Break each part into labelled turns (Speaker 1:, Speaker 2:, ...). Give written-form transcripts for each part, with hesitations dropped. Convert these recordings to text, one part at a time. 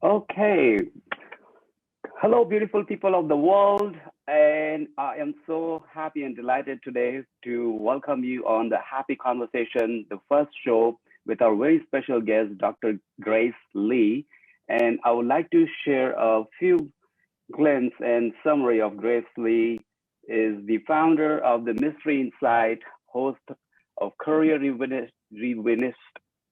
Speaker 1: Okay. Hello, beautiful people of the world. And I am so happy and delighted today to welcome you on the Happy Conversation, the first show with our very special guest, Dr. Grace Lee. And I would like to share a few glimpse and summary of Grace Lee is the founder of the Mystery Insight, host of Career Revisionist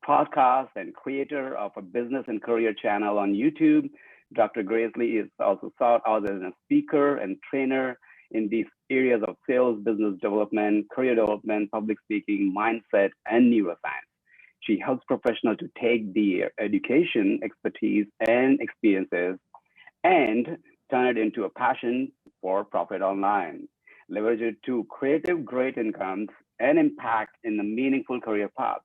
Speaker 1: Podcast, and creator of a business and career channel on YouTube. Dr. Grace Lee is also sought out as a speaker and trainer in these areas of sales, business development, career development, public speaking, mindset, and neuroscience. She helps professionals to take their education, expertise, and experiences and turn it into a passion for profit online. Leverage it to creative great incomes and impact in the meaningful career path.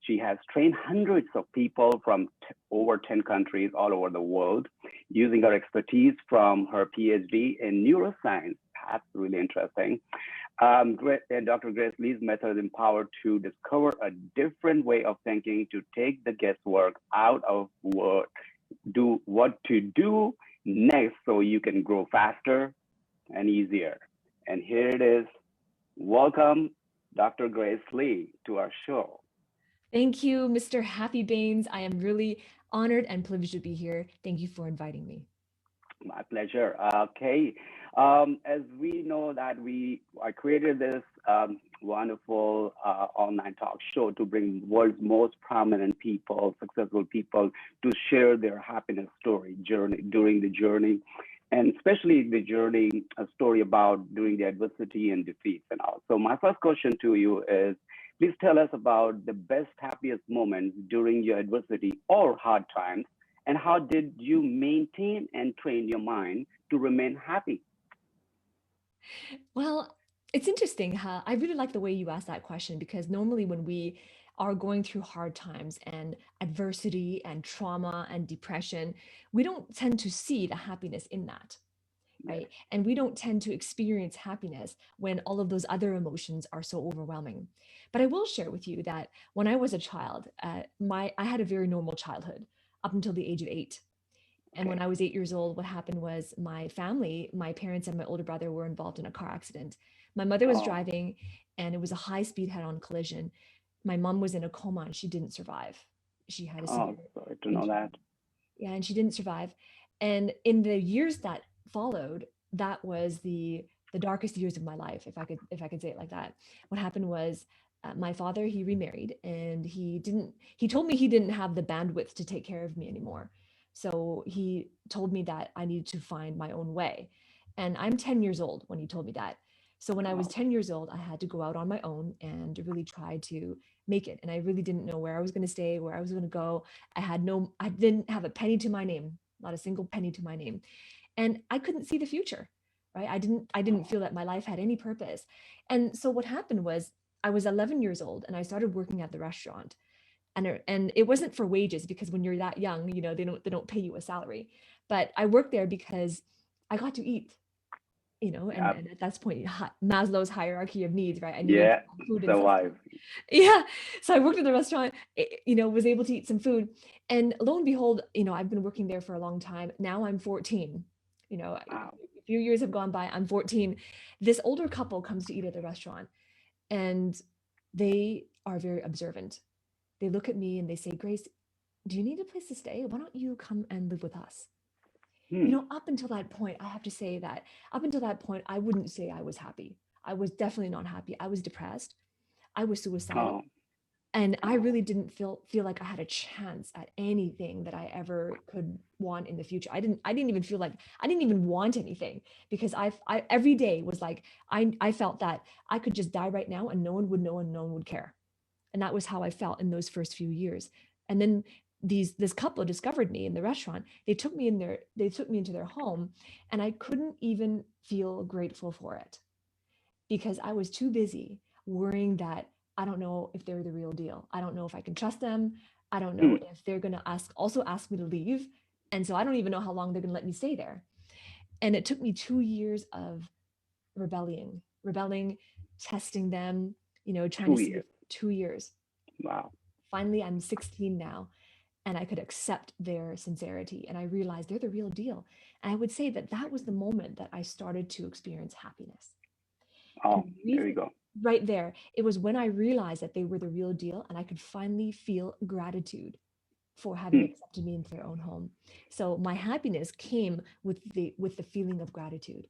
Speaker 1: She has trained hundreds of people from over 10 countries all over the world using her expertise from her PhD in neuroscience. That's really interesting. Dr. Grace Lee's method is empowered to discover a different way of thinking to take the guesswork out of what to do next so you can grow faster and easier. And here it is. Welcome, Dr. Grace Lee, to our show.
Speaker 2: Thank you, Mr. Happy Baines. I am really honored and privileged to be here. Thank you for inviting me.
Speaker 1: My pleasure. Okay. As we know that I created this wonderful online talk show to bring world's most prominent people, successful people, to share their happiness journey during the journey, and especially the journey, a story about during the adversity and defeats and all. So my first question to you is, please tell us about the best, happiest moments during your adversity or hard times, and how did you maintain and train your mind to remain happy?
Speaker 2: Well, it's interesting how I really like the way you asked that question because normally when we are going through hard times and adversity and trauma and depression, we don't tend to see the happiness in that.
Speaker 1: Yes.
Speaker 2: Right? And we don't tend to experience happiness when all of those other emotions are so overwhelming. But I will share with you that when I was a child, I had a very normal childhood up until the age of 8. And when
Speaker 1: Okay.
Speaker 2: I was 8 years old, what happened was my family, my parents and my older brother were involved in a car accident. My mother was
Speaker 1: Oh,
Speaker 2: driving and it was a high speed head on collision. My mom was in a coma and she didn't survive. She had a severe
Speaker 1: sorry to know
Speaker 2: injury.
Speaker 1: that.
Speaker 2: Yeah, and she didn't survive. And in the years that followed, that was the darkest years of my life, if I could say it like that. What happened was my father, he remarried and he told me he didn't have the bandwidth to take care of me anymore. So he told me that I needed to find my own way. And I'm 10 years old when he told me that. So when I was
Speaker 1: Oh,
Speaker 2: 10 years old, I had to go out on my own and really try to make it. And I really didn't know where I was going to stay, where I was going to go. I didn't have a penny to my name, not a single penny to my name. And I couldn't see the future, right? I didn't
Speaker 1: oh,
Speaker 2: feel that my life had any purpose. And so what happened was I was 11 years old and I started working at the restaurant. And it wasn't for wages because when you're that young, they don't pay you a salary. But I worked there because I got to eat, and,
Speaker 1: yeah,
Speaker 2: and at that point, Maslow's hierarchy of needs, right? I needed
Speaker 1: yeah,
Speaker 2: food and
Speaker 1: survive.
Speaker 2: sustenance. Yeah. So I worked in the restaurant, was able to eat some food. And lo and behold, I've been working there for a long time. Now I'm 14.
Speaker 1: Wow.
Speaker 2: A few years have gone by. I'm 14. This older couple comes to eat at the restaurant and they are very observant. They look at me and they say, Grace, do you need a place to stay? Why don't you come and live with us?
Speaker 1: Hmm.
Speaker 2: Up until that point, I have to say that up until that point, I wouldn't say I was happy. I was definitely not happy. I was depressed. I was suicidal.
Speaker 1: Oh,
Speaker 2: And I
Speaker 1: oh,
Speaker 2: really didn't feel like I had a chance at anything that I ever could want in the future. I didn't even feel like I didn't even want anything because I every day was like I felt that I could just die right now and no one would know and no one would care. And that was how I felt in those first few years. And then this couple discovered me in the restaurant. They took me into their home and I couldn't even feel grateful for it because I was too busy worrying that I don't know if they're the real deal. I don't know if I can trust them. I don't know
Speaker 1: hmm.
Speaker 2: if they're going to ask me to leave. And so I don't even know how long they're going to let me stay there. And it took me 2 years of rebelling, testing them, trying to
Speaker 1: Two
Speaker 2: see if
Speaker 1: years.
Speaker 2: 2 years.
Speaker 1: Wow.
Speaker 2: Finally, I'm 16 now. and I could accept their sincerity, and I realized they're the real deal. And I would say that that was the moment that I started to experience happiness. And
Speaker 1: Oh,
Speaker 2: the
Speaker 1: there you
Speaker 2: reason,
Speaker 1: go.
Speaker 2: right there, it was when I realized that they were the real deal, and I could finally feel gratitude for having
Speaker 1: Hmm.
Speaker 2: accepted me into their own home. So my happiness came with the feeling of gratitude.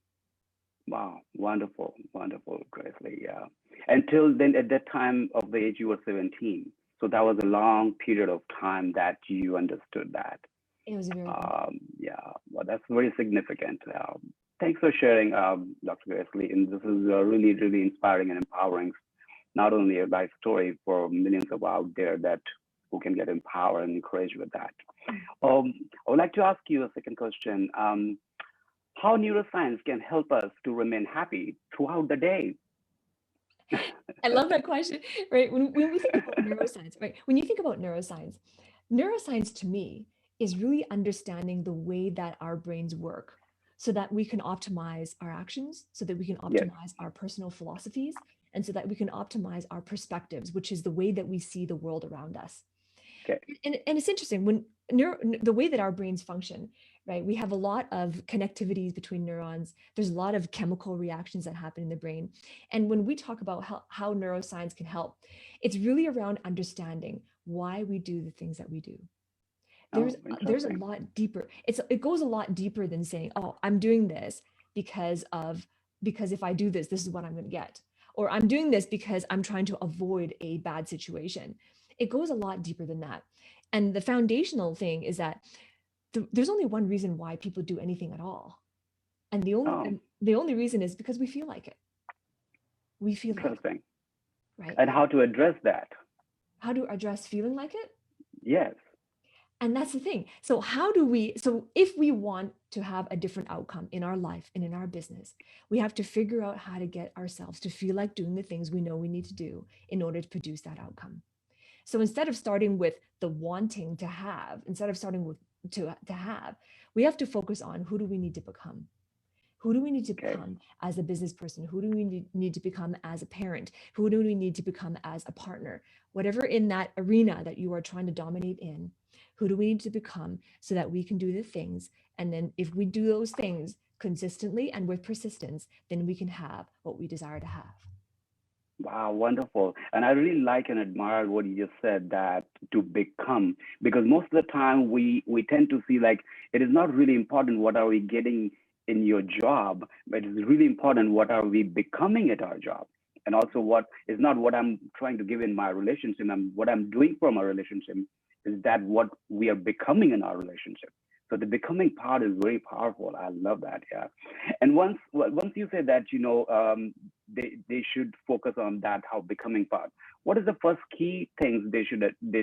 Speaker 1: Wow, wonderful, wonderful, Gracie. Yeah. Until then, at that time of the age, you were 17. So that was a long period of time that you understood that.
Speaker 2: It was a very long.
Speaker 1: Yeah, well, that's very significant. Thanks for sharing, Dr. Gracely. And this is really, really inspiring and empowering, not only a life story for millions of out there that who can get empowered and encouraged with that. I would like to ask you a second question. How neuroscience can help us to remain happy throughout the day?
Speaker 2: I love that question, right? When we think about neuroscience, right? When you think about neuroscience, neuroscience to me is really understanding the way that our brains work so that we can optimize our actions, so that we can
Speaker 1: Yes.
Speaker 2: optimize our personal philosophies, and so that we can optimize our perspectives, which is the way that we see the world around us.
Speaker 1: Okay.
Speaker 2: And it's interesting when the way that our brains function, right? We have a lot of connectivities between neurons. There's a lot of chemical reactions that happen in the brain. And when we talk about how neuroscience can help, it's really around understanding why we do the things that we do.
Speaker 1: Oh,
Speaker 2: There's a
Speaker 1: interesting.
Speaker 2: lot deeper. It goes a lot deeper than saying, oh, I'm doing this because if I do this, this is what I'm going to get. Or I'm doing this because I'm trying to avoid a bad situation. It goes a lot deeper than that. And the foundational thing is that there's only one reason why people do anything at all.
Speaker 1: Oh,
Speaker 2: And the only reason is because we feel like it. We feel like it,
Speaker 1: interesting.
Speaker 2: right?
Speaker 1: And how to address that?
Speaker 2: How to address feeling like it?
Speaker 1: Yes.
Speaker 2: And that's the thing. So if we want to have a different outcome in our life and in our business, we have to figure out how to get ourselves to feel like doing the things we know we need to do in order to produce that outcome. So instead of starting with the wanting to have, instead of starting with to have, we have to focus on who do we need to become? Who do we need to
Speaker 1: Okay.
Speaker 2: become as a business person? Who do we need to become as a parent? Who do we need to become as a partner? Whatever in that arena that you are trying to dominate in, who do we need to become so that we can do the things? And then if we do those things consistently and with persistence, then we can have what we desire to have.
Speaker 1: Wow, wonderful. And I really like and admire what you just said, that to become, because most of the time we tend to see like it is not really important what are we getting in your job, but it's really important what are we becoming at our job. And also what is not what I'm trying to give in my relationship and what I'm doing for my relationship is that what we are becoming in our relationship. So the becoming part is very powerful. I love that. Yeah. And once you say that, they should focus on that how becoming part. What is the first key things they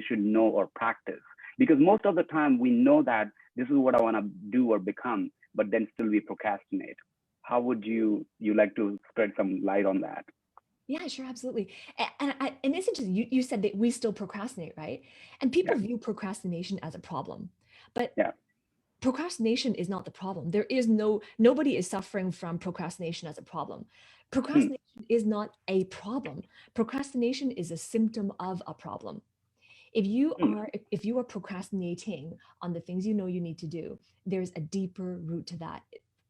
Speaker 1: should know or practice? Because most of the time we know that this is what I want to do or become, but then still we procrastinate. How would you like to spread some light on that?
Speaker 2: Yeah, sure, absolutely. And it's interesting. You said that we still procrastinate, right? And people
Speaker 1: Yeah,
Speaker 2: view procrastination as a problem, but
Speaker 1: yeah.
Speaker 2: procrastination is not the problem. Nobody is suffering from procrastination as a problem.
Speaker 1: Hmm.
Speaker 2: Procrastination is not a problem. Procrastination is a symptom of a problem.
Speaker 1: Hmm.
Speaker 2: If you are procrastinating on the things you know you need to do, there's a deeper root to that.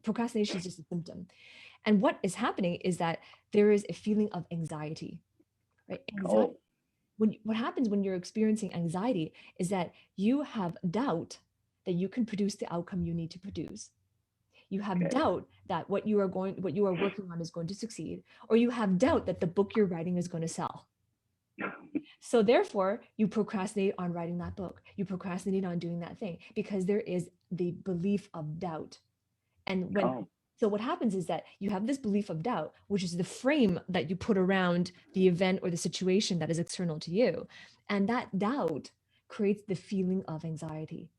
Speaker 2: Procrastination is just a symptom. And what is happening is that there is a feeling of anxiety, right? Anxiety.
Speaker 1: Oh,
Speaker 2: What happens when you're experiencing anxiety is that you have doubt that you can produce the outcome you need to produce. You have
Speaker 1: okay.
Speaker 2: doubt that what you are working on is going to succeed, or you have doubt that the book you're writing is going to sell. So therefore, you procrastinate on writing that book. You procrastinate on doing that thing because there is the belief of doubt. And
Speaker 1: Oh,
Speaker 2: what happens is that you have this belief of doubt, which is the frame that you put around the event or the situation that is external to you. And that doubt creates the feeling of anxiety.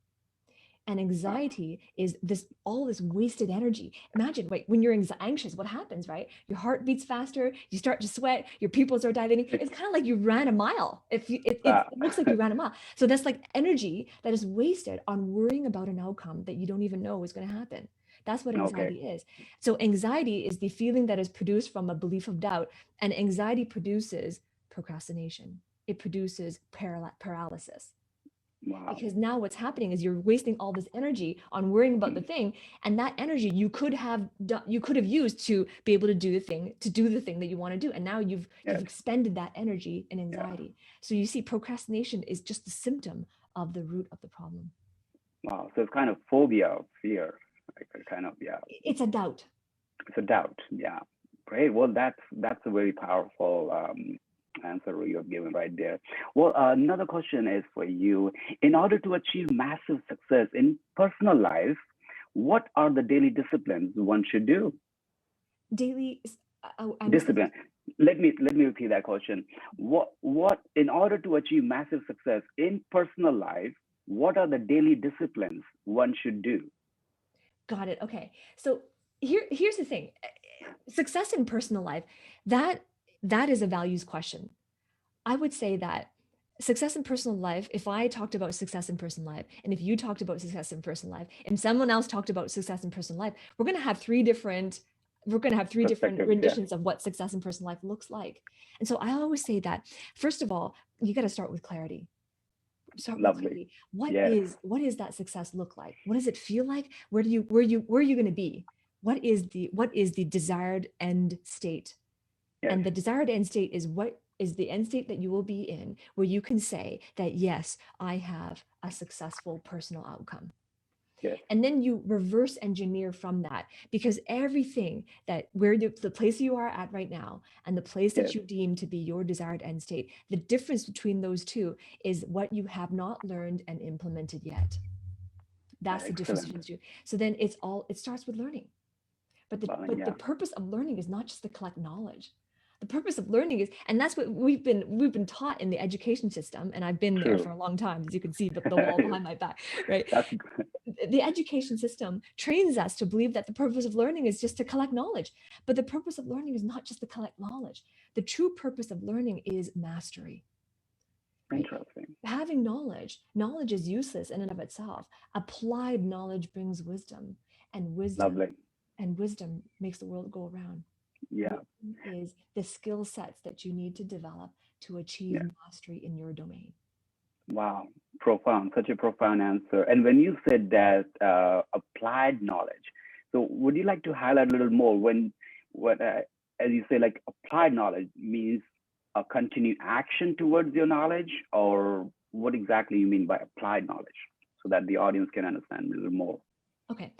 Speaker 2: And
Speaker 1: wow.
Speaker 2: anxiety is all this wasted energy. Imagine, wait, when you're anxious, what happens, right? Your heart beats faster, you start to sweat, your pupils are dilating. It's kind of like you ran a mile. If you, it
Speaker 1: Ah,
Speaker 2: looks like you ran a mile. So that's like energy that is wasted on worrying about an outcome that you don't even know is going to happen. That's what
Speaker 1: okay.
Speaker 2: anxiety is. So anxiety is the feeling that is produced from a belief of doubt, and anxiety produces procrastination. It produces paralysis.
Speaker 1: Wow.
Speaker 2: Because now what's happening is you're wasting all this energy on worrying about the thing, and that energy you could have used to be able to do the thing that you want to do, and now you've
Speaker 1: Yes.
Speaker 2: expended that energy in
Speaker 1: Yeah.
Speaker 2: anxiety. So you see, procrastination is just a symptom of the root of the problem.
Speaker 1: Wow. So it's kind of phobia, fear, like a kind of, yeah.
Speaker 2: It's a doubt.
Speaker 1: It's a doubt. Yeah. Great. Well, that's a very powerful answer you have given right there. Well, another question is for you. In order to achieve massive success in personal life, what are the daily disciplines one should do?
Speaker 2: Daily
Speaker 1: Discipline. Let me repeat that question. What in order to achieve massive success in personal life, what are the daily disciplines one should do?
Speaker 2: Got it. Okay. So here's the thing. Success in personal life, that is a values question. I would say that success in personal life, if I talked about success in personal life, and if you talked about success in personal life, and someone else talked about success in personal life, we're going to have three different renditions of what success in personal life looks like. And so I always say that, first of all, you got to start with clarity.
Speaker 1: Lovely.
Speaker 2: What
Speaker 1: Yes.
Speaker 2: is that success look like? What does it feel like? Where are you going to be? What is the desired end state?
Speaker 1: Yes.
Speaker 2: And the desired end state is what is the end state that you will be in, where you can say that, yes, I have a successful personal outcome.
Speaker 1: Yes.
Speaker 2: And then you reverse engineer from that, because everything that the place you are at right now and the place that
Speaker 1: Yes.
Speaker 2: you deem to be your desired end state, the difference between those two is what you have not learned and implemented yet. That's the difference between the two. So then it starts with learning. But the purpose of learning is not just to collect knowledge. The purpose of learning is, and that's what we've been taught in the education system, and I've been there for a long time, as you can see the wall behind my back, right? The education system trains us to believe that the purpose of learning is just to collect knowledge. But the purpose of learning is not just to collect knowledge. The true purpose of learning is mastery. Right?
Speaker 1: Interesting.
Speaker 2: Having knowledge is useless in and of itself. Applied knowledge brings wisdom, and wisdom makes the world go around.
Speaker 1: Yeah.
Speaker 2: Wisdom is the skill sets that you need to develop to achieve mastery in your domain.
Speaker 1: Wow, profound, such a profound answer. And when you said that applied knowledge, so would you like to highlight a little more as you say, like applied knowledge means a continued action towards your knowledge, or what exactly you mean by applied knowledge, so that the audience can understand a little more?
Speaker 2: Okay,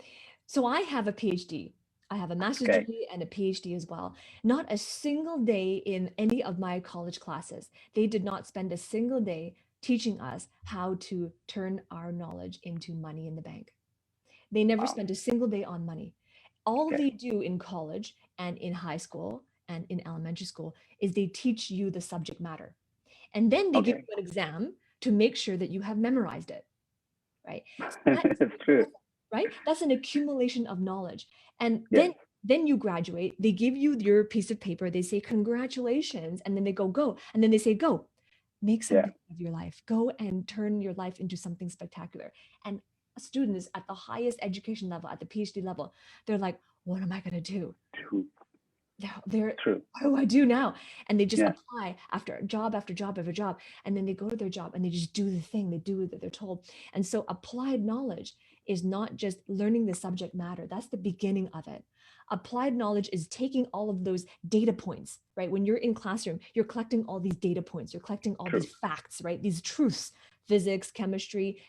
Speaker 2: so I have a PhD. I have a master's degree and a PhD as well. Not a single day in any of my college classes, they did not spend a single day teaching us how to turn our knowledge into money in the bank. They never spent a single day on money. All they do in college and in high school and in elementary school is they teach you the subject matter. And then they give you an exam to make sure that you have memorized it, right? So
Speaker 1: That's true.
Speaker 2: Right? That's an accumulation of knowledge. And then you graduate, they give you your piece of paper, they say, congratulations. And then they go. And then they say, go, make something of your life. Go and turn your life into something spectacular. And students at the highest education level, at the PhD level, they're like, what am I going to do? They're what do I do now? And they just apply after job after job after job. And then they go to their job and they just do the thing. They do what they're told. And so applied knowledge is not just learning the subject matter. That's the beginning of it. Applied knowledge is taking all of those data points, right? When you're in classroom, you're collecting all these data points. You're collecting all these facts, right? These truths, physics, chemistry,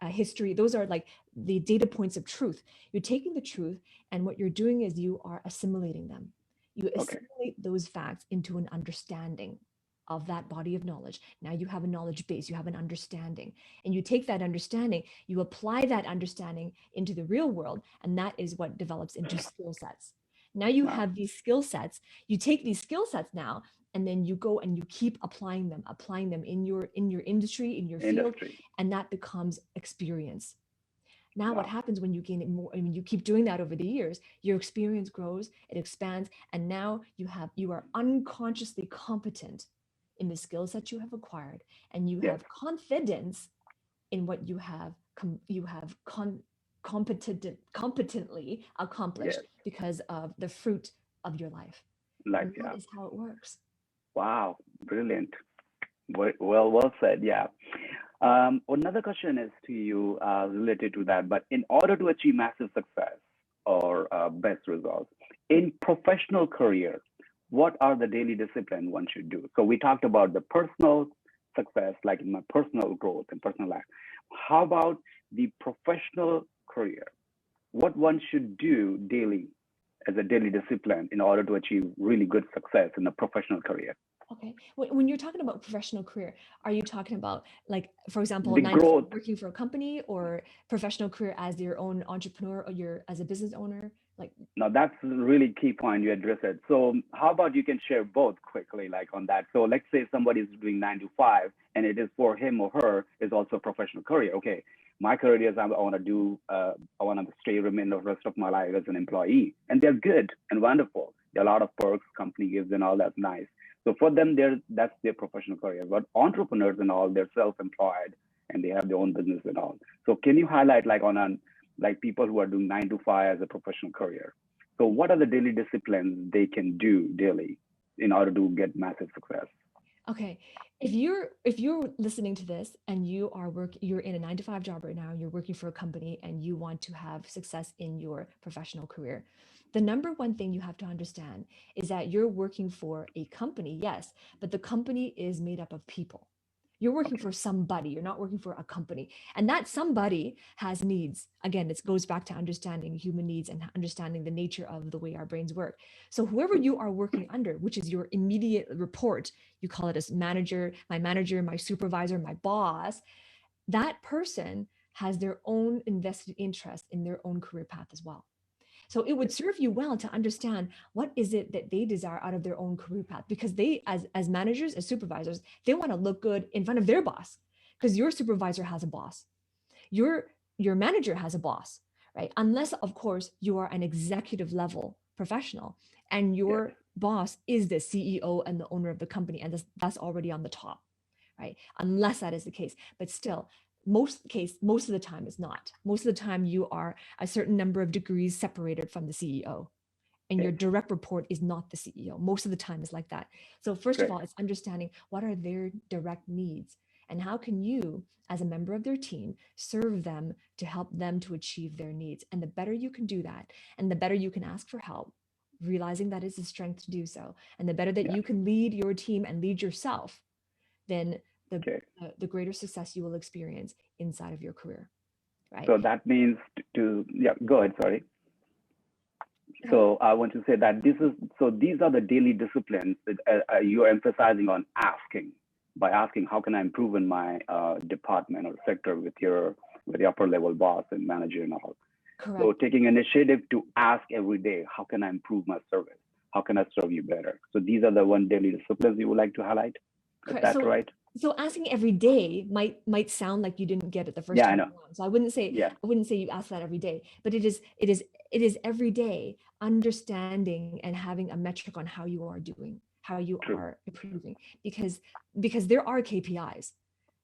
Speaker 2: history. Those are like the data points of truth. You're taking the truth, and what you're doing is you are assimilating them. You assimilate those facts into an understanding of that body of knowledge. Now you have a knowledge base, you have an understanding, and you take that understanding, you apply that understanding into the real world, and that is what develops into skill sets. Now you have these skill sets, you take these skill sets now, and then you go and you keep applying them in your industry, in your field, and that becomes experience. Now, what happens when you gain it more? I mean, you keep doing that over the years, your experience grows, it expands, and now you are unconsciously competent in the skills that you have acquired, and you have confidence in what you have competently accomplished because of the fruit of your life. And that is how it works.
Speaker 1: Wow, brilliant. Well said. Yeah. Another question is to you related to that, but in order to achieve massive success or best results in professional career, what are the daily discipline one should do? So we talked about the personal success, like in my personal growth and personal life. How about the professional career? What one should do daily as a daily discipline in order to achieve really good success in a professional career?
Speaker 2: Okay. When you're talking about professional career, are you talking about, like, for example,
Speaker 1: The
Speaker 2: 9 to 5
Speaker 1: growth.
Speaker 2: working for a company, or professional career as your own entrepreneur, or you're as a business owner? Like,
Speaker 1: Now that's a really key point you address it. So how about you can share both quickly, like on that. So let's say somebody is doing 9 to 5, and it is for him or her is also a professional career. Okay, my career is I want to do, I want to stay remain the rest of my life as an employee, and they're good and wonderful. There are a lot of perks company gives and all that's nice. So for them, that's their professional career. But entrepreneurs and all, they're self-employed and they have their own business and all. So can you highlight like on a like people who are doing 9 to 5 as a professional career? So what are the daily disciplines they can do daily in order to get massive success?
Speaker 2: okay, if you're listening to this and you're in a 9 to 5 job right now, you're working for a company and you want to have success in your professional career, the number one thing you have to understand is that you're working for a company, yes, but the company is made up of people. You're working
Speaker 1: Okay.
Speaker 2: for somebody, you're not working for a company. And that somebody has needs. Again, it goes back to understanding human needs and understanding the nature of the way our brains work. So whoever you are working under, which is your immediate report, you call it as manager, my supervisor, my boss, that person has their own invested interest in their own career path as well. So it would serve you well to understand what is it that they desire out of their own career path, because they, as managers, as supervisors, they want to look good in front of their boss, because your supervisor has a boss, your your manager has a boss, right? Unless, of course, you are an executive level professional and
Speaker 1: Yes.
Speaker 2: your boss is the CEO and the owner of the company, and that's already on the top, right? Unless that is the case. But still, most of the time is not. Most of the time you are a certain number of degrees separated from the CEO, and your
Speaker 1: Yes.
Speaker 2: direct report is not the CEO. Most of the time is like that. So first of
Speaker 1: Great.
Speaker 2: all, it's understanding what are their direct needs and how can you, as a member of their team, serve them to help them to achieve their needs. And the better you can do that, and the better you can ask for help, realizing that it's a strength to do so, and the better that
Speaker 1: Yeah.
Speaker 2: you can lead your team and lead yourself, then the
Speaker 1: Okay.
Speaker 2: the greater success you will experience inside of your career, right?
Speaker 1: So that means yeah, go ahead, sorry.
Speaker 2: So
Speaker 1: So I want to say that these are the daily disciplines that you're emphasizing on asking, by asking how can I improve in my department or sector with the upper level boss and manager and all. So
Speaker 2: correct.
Speaker 1: taking initiative to ask every day, how can I improve my service? How can I serve you better? So these are the one daily disciplines you would like to highlight. Is
Speaker 2: Correct.
Speaker 1: that
Speaker 2: So
Speaker 1: right?
Speaker 2: so asking every day might sound like you didn't get it the first
Speaker 1: Yeah, I
Speaker 2: time
Speaker 1: know.
Speaker 2: around. So
Speaker 1: Yeah,
Speaker 2: I wouldn't say you ask that every day, but it is every day understanding and having a metric on how you are doing, how you
Speaker 1: true,
Speaker 2: are improving, because there are KPIs.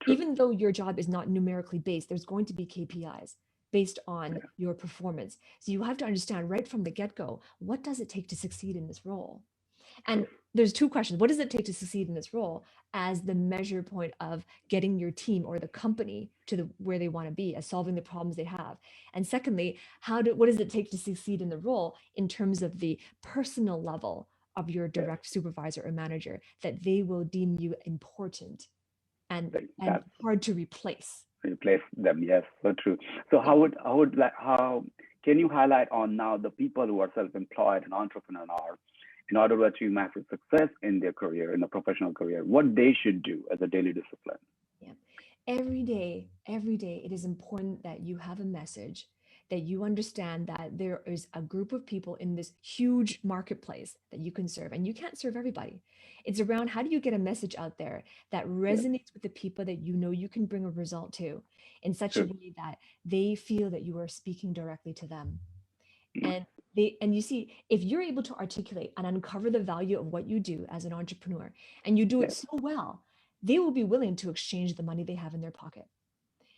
Speaker 1: true.
Speaker 2: Even though your job is not numerically based, there's going to be KPIs based on
Speaker 1: Yeah,
Speaker 2: your performance. So you have to understand right from the get-go, what does it take to succeed in this role?
Speaker 1: true.
Speaker 2: And there's two questions. What does it take to succeed in this role as the measure point of getting your team or the company to the where they want to be, as solving the problems they have? And secondly, what does it take to succeed in the role in terms of the personal level of your
Speaker 1: Yes,
Speaker 2: direct supervisor or manager, that they will deem you important and
Speaker 1: that
Speaker 2: hard to replace?
Speaker 1: replace them. Yes, so true. So how can you highlight on now the people who are self-employed and entrepreneur are in order to achieve massive success in their career, in a professional career, what they should do as a daily discipline?
Speaker 2: Yeah. Every day, it is important that you have a message, that you understand that there is a group of people in this huge marketplace that you can serve, and you can't serve everybody. It's around how do you get a message out there that
Speaker 1: Yes,
Speaker 2: resonates with the people that you know you can bring a result to in such a
Speaker 1: true.
Speaker 2: way that they feel that you are speaking directly to them.
Speaker 1: Mm.
Speaker 2: And you see, if you're able to articulate and uncover the value of what you do as an entrepreneur, and you do it
Speaker 1: Yes.
Speaker 2: so well, they will be willing to exchange the money they have in their pocket.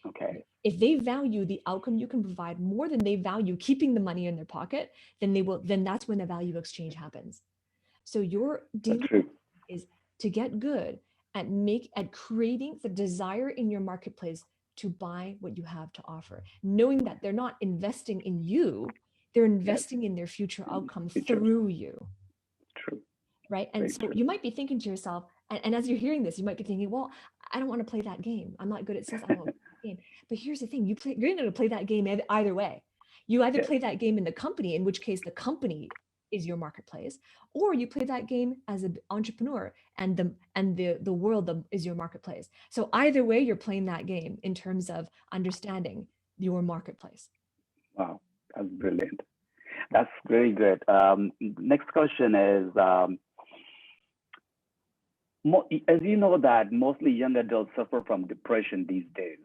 Speaker 1: Okay.
Speaker 2: If they value the outcome you can provide more than they value keeping the money in their pocket, then that's when the value exchange happens. So your
Speaker 1: That's
Speaker 2: daily
Speaker 1: true.
Speaker 2: is to get good at creating the desire in your marketplace to buy what you have to offer, knowing that they're not investing in you, they're
Speaker 1: Yes.
Speaker 2: investing in their future outcome
Speaker 1: Features.
Speaker 2: through you.
Speaker 1: True.
Speaker 2: Right. And
Speaker 1: Very
Speaker 2: so
Speaker 1: true.
Speaker 2: you might be thinking to yourself, and as you're hearing this, you might be thinking, well, I don't want to play that game. I'm not good at sales. I don't want to play that game. But here's the thing, you're going to play that game either way. You either
Speaker 1: Yes.
Speaker 2: play that game in the company, in which case the company is your marketplace, or you play that game as an entrepreneur and the world is your marketplace. So either way, you're playing that game in terms of understanding your marketplace.
Speaker 1: Wow. That's brilliant. That's very good. Next question is, as you know that mostly young adults suffer from depression these days.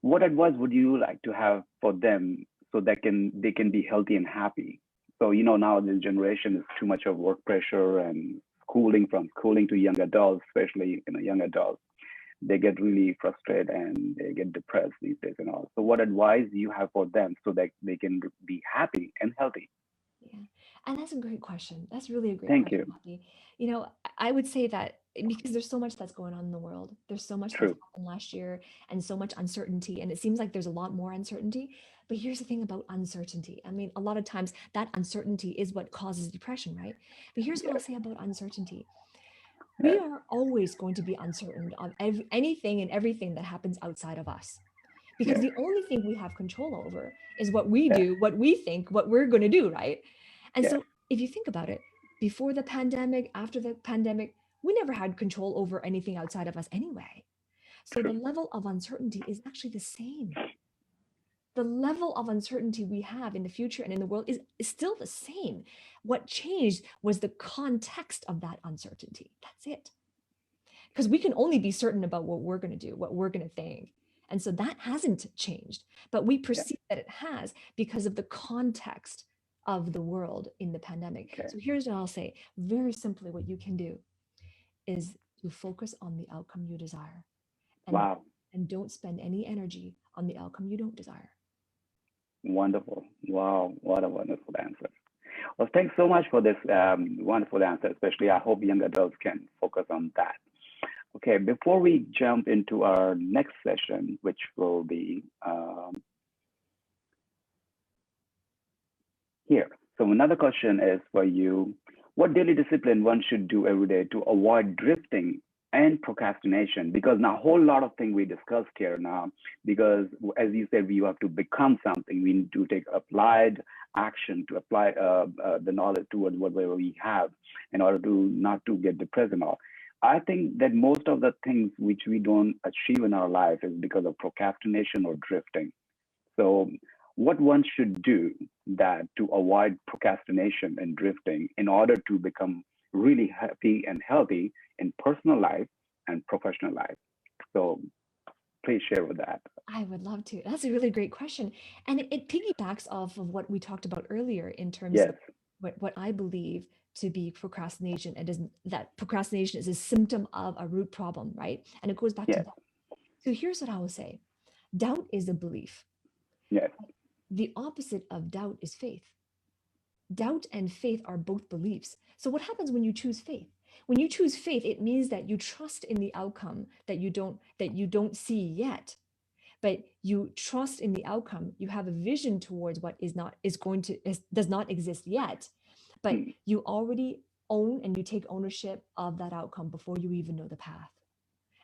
Speaker 1: What advice would you like to have for them so that they can be healthy and happy? So now this generation is too much of work pressure and schooling to young adults, especially young adults. They get really frustrated and they get depressed these days and all. So what advice do you have for them so that they can be happy and healthy?
Speaker 2: Yeah. And that's a great question. That's really a great
Speaker 1: Thank
Speaker 2: question,
Speaker 1: you.
Speaker 2: Bobby. I would say that because there's so much that's going on in the world, there's so much that's
Speaker 1: True.
Speaker 2: happened last year and so much uncertainty. And it seems like there's a lot more uncertainty. But here's the thing about uncertainty. I mean, a lot of times that uncertainty is what causes depression, right? But here's what I'll
Speaker 1: Yes.
Speaker 2: say about uncertainty. We
Speaker 1: Yes.
Speaker 2: are always going to be uncertain of anything and everything that happens outside of us. Because
Speaker 1: Yes.
Speaker 2: the only thing we have control over is what we
Speaker 1: Yes.
Speaker 2: do, what we think, what we're going to do, right? And
Speaker 1: Yes.
Speaker 2: so if you think about it, before the pandemic, after the pandemic, we never had control over anything outside of us anyway. So the
Speaker 1: True.
Speaker 2: level of uncertainty is actually the same. The level of uncertainty we have in the future and in the world is still the same. What changed was the context of that uncertainty. That's it. Because we can only be certain about what we're going to do, what we're going to think. And so that hasn't changed, but we
Speaker 1: Yeah.
Speaker 2: perceive that it has because of the context of the world in the pandemic.
Speaker 1: Okay.
Speaker 2: So here's what I'll say. Very simply, what you can do is to focus on the outcome you desire and
Speaker 1: Wow.
Speaker 2: and don't spend any energy on the outcome you don't desire.
Speaker 1: Wonderful. Wow. What a wonderful answer. Well, thanks so much for this wonderful answer. Especially, I hope young adults can focus on that. Okay. Before we jump into our next session, which will be here. So another question is for you. What daily discipline one should do every day to avoid drifting and procrastination? Because now a whole lot of things we discussed here now, because as you said, we have to become something. We need to take applied action to apply the knowledge towards whatever we have in order to not to get depressed and all. I think that most of the things which we don't achieve in our life is because of procrastination or drifting. So, what one should do that to avoid procrastination and drifting in order to become really happy and healthy in personal life and professional life. So, please share with that.
Speaker 2: I would love to. That's a really great question. And it piggybacks off of what we talked about earlier in terms
Speaker 1: Yes.
Speaker 2: of what I believe to be procrastination. It doesn't that procrastination is a symptom of a root problem, right? And it goes back to
Speaker 1: Yes.
Speaker 2: doubt. So here's what I will say. Doubt is a belief.
Speaker 1: Yes.
Speaker 2: The opposite of doubt is faith. Doubt and faith are both beliefs. So what happens when you choose faith? When you choose faith, it means that you trust in the outcome that you don't see yet, but you trust in the outcome. You have a vision towards what does not exist yet, but
Speaker 1: Hmm.
Speaker 2: you already own and you take ownership of that outcome before you even know the path.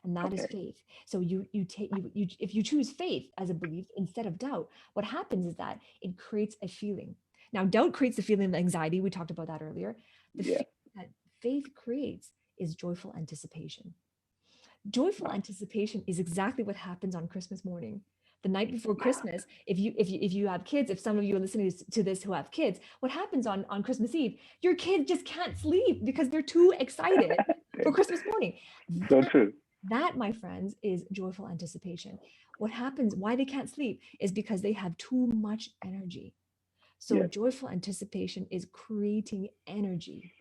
Speaker 2: And that is
Speaker 1: Okay.
Speaker 2: faith. So you if you choose faith as a belief instead of doubt, what happens is that it creates a feeling. Now, doubt creates the feeling of anxiety. We talked about that earlier. The
Speaker 1: Yes.
Speaker 2: feeling that faith creates is joyful anticipation. Joyful
Speaker 1: Wow.
Speaker 2: anticipation is exactly what happens on Christmas morning. The night before Christmas, if you have kids, if some of you are listening to this who have kids, what happens on Christmas Eve? Your kid just can't sleep because they're too excited for Christmas morning.
Speaker 1: So
Speaker 2: That
Speaker 1: true.
Speaker 2: that, my friends, is joyful anticipation. What happens, why they can't sleep, is because they have too much energy. So,
Speaker 1: Yes.
Speaker 2: joyful anticipation is creating energy,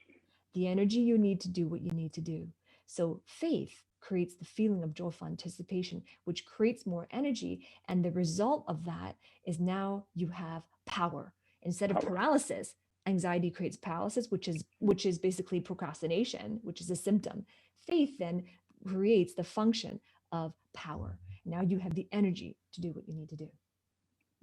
Speaker 2: the energy you need to do what you need to do. So, faith creates the feeling of joyful anticipation, which creates more energy. And the result of that is now you have power. Instead of
Speaker 1: Power.
Speaker 2: paralysis, anxiety creates paralysis, which is basically procrastination, which is a symptom. Faith then creates the function of power. Now you have the energy to do what you need to do.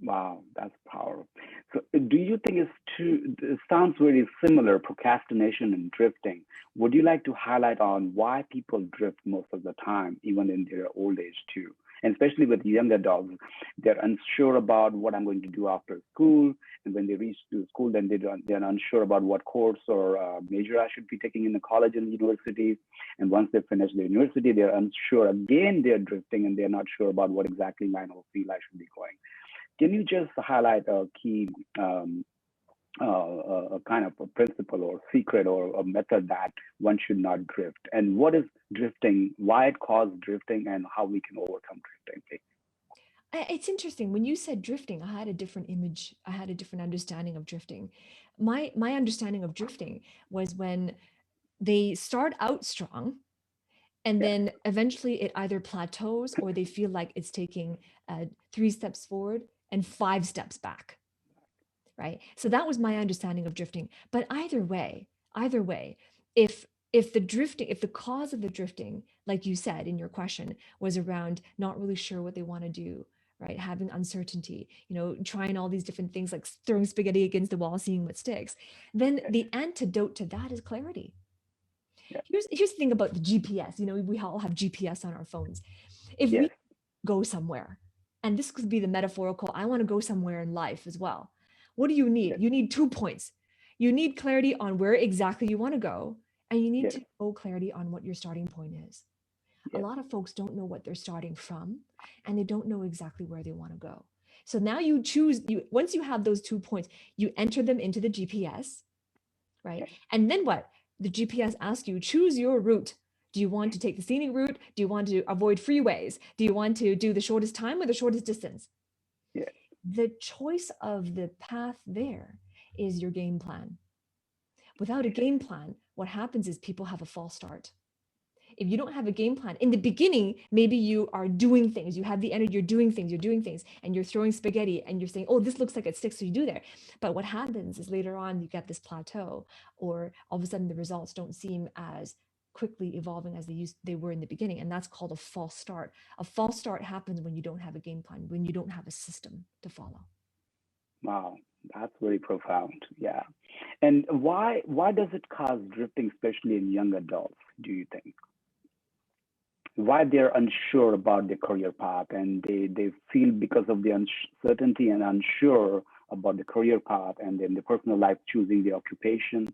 Speaker 1: Wow, that's powerful. So, do you think it's true? It sounds very similar, procrastination and drifting. Would you like to highlight on why people drift most of the time, even in their old age too? And especially with young adults, they're unsure about what I'm going to do after school, and when they reach to school, then they're unsure about what course or major I should be taking in the college and university. And once they finish the university, they're unsure again. They're drifting, and they're not sure about what exactly line or field I should be going. Can you just highlight a key a kind of a principle or secret or a method that one should not drift? And what is drifting, why it causes drifting, and how we can overcome drifting, please?
Speaker 2: It's interesting. When you said drifting, I had a different image. I had a different understanding of drifting. My understanding of drifting was when they start out strong and
Speaker 1: Yeah,
Speaker 2: then eventually it either plateaus or they feel like it's taking 3 steps forward and 5 steps back, right? So that was my understanding of drifting. But either way, if the drifting, if the cause of the drifting, like you said in your question, was around not really sure what they want to do, right? Having uncertainty, trying all these different things like throwing spaghetti against the wall, seeing what sticks, then
Speaker 1: yeah,
Speaker 2: the antidote to that is clarity.
Speaker 1: yeah,
Speaker 2: Here's the thing about the GPS. We all have GPS on our phones. If we
Speaker 1: yes,
Speaker 2: go somewhere, and this could be the metaphorical, I want to go somewhere in life as well. What do you need?
Speaker 1: yes,
Speaker 2: You need 2 points. You need clarity on where exactly you want to go, and you need
Speaker 1: yes,
Speaker 2: to know clarity on what your starting point is. A
Speaker 1: yes,
Speaker 2: lot of folks don't know what they're starting from, and they don't know exactly where they want to go. So now you choose, once you have those 2 points, you enter them into the GPS, right?
Speaker 1: yes,
Speaker 2: And then what? The GPS asks you, choose your route. Do you want to take the scenic route? Do you want to avoid freeways? Do you want to do the shortest time or the shortest distance?
Speaker 1: yes,
Speaker 2: The choice of the path there is your game plan. Without a game plan, what happens is people have a false start. If you don't have a game plan in the beginning, maybe you are doing things, you have the energy, you're doing things, and you're throwing spaghetti and you're saying, oh, this looks like it sticks, so you do there. But what happens is later on you get this plateau, or all of a sudden the results don't seem as quickly evolving as they were in the beginning. And that's called a false start. A false start happens when you don't have a game plan, when you don't have a system to follow.
Speaker 1: wow, that's very profound. Yeah. And why does it cause drifting, especially in young adults, do you think? Why they're unsure about their career path, and they feel because of the uncertainty and unsure about the career path, and then the personal life, choosing the occupation